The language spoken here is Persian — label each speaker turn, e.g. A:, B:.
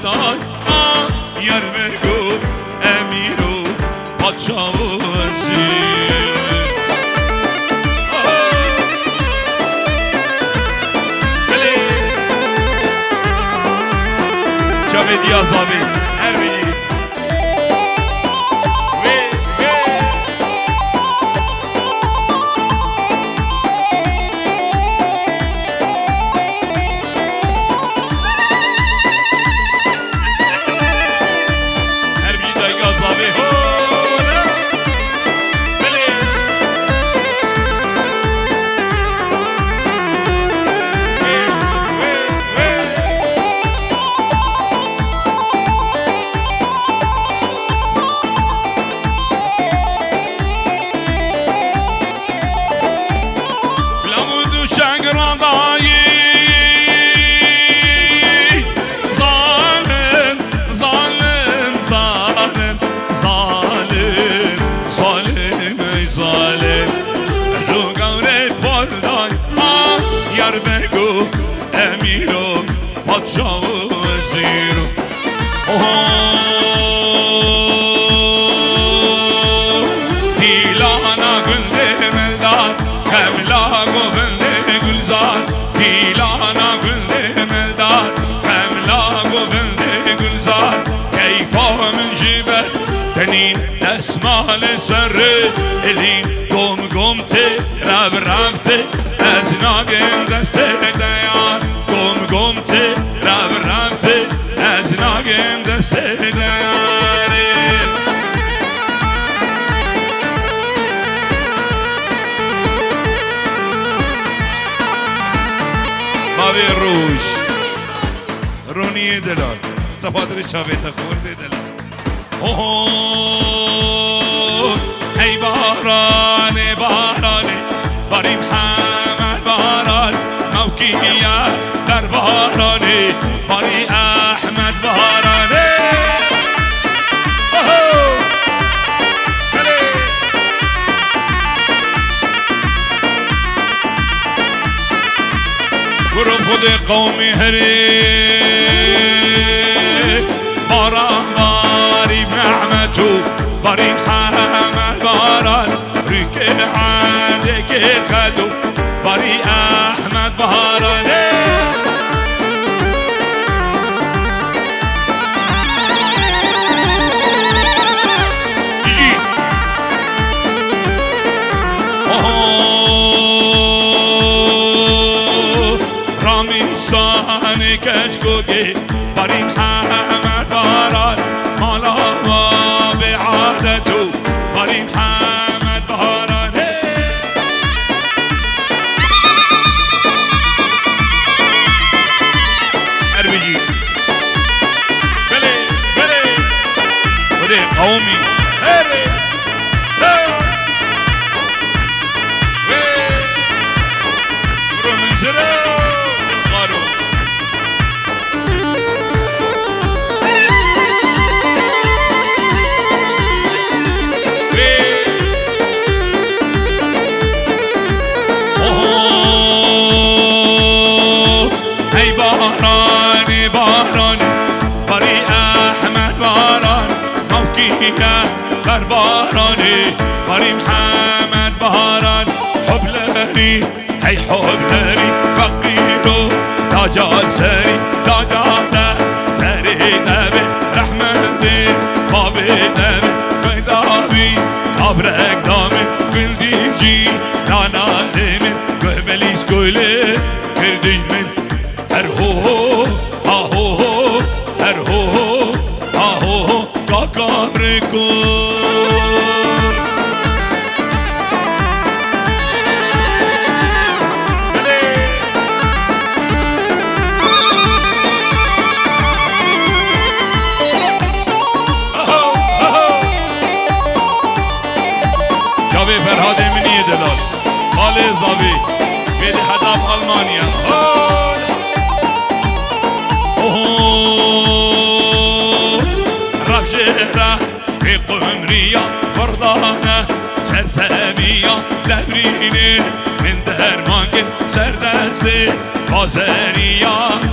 A: دای یر بگو امیرو پادشاه و وزیر جاویدی آزامی هر بگیری امیرو پادشاه و وزیر دیلانا گنده ملدار کملا گوبنده گلزار دیلانا گنده ملدار کملا گوبنده گلزار کیفا من جبل تنین دسمال سر الین گم گم ته رب رب ته از ناگم دسته دیار گم گم ته رب رب ته از ناگم دسته دیار بابی روش رونی دلال سفادر چاویت خورده دلال ای باران باران باریم حمل باران موکیه در بارانه باری احمد بارانه برو خود قومی هری باران باری نعمتو باری حمل باران ریکه عرده که خدو باری احمد بارانه رامیسان کچ کوگه باری حمد باران مالا و به عادتو باری حمد بارانه اربیجی بله بله بله قومی هره تا برو منزره بارانی بارانی باری احمد باران موکیه بر بارانی باری محمد باران حبلری هی حبلری فقیرو داجال سری داجال سری دبی رحمتی بابی دبی خیدابی کابرک دامی بلدیم جی لانا دیمی گهبلیس کولی کردیم هرهو آهو هرهو آهو کاکامریکو جاوی فرهاد امینی دلال خالی زاوی بیدی حداب آلمانیا رفجره في قمرية فرضانة سرسبية دبريني من درمانك سردسي بازرية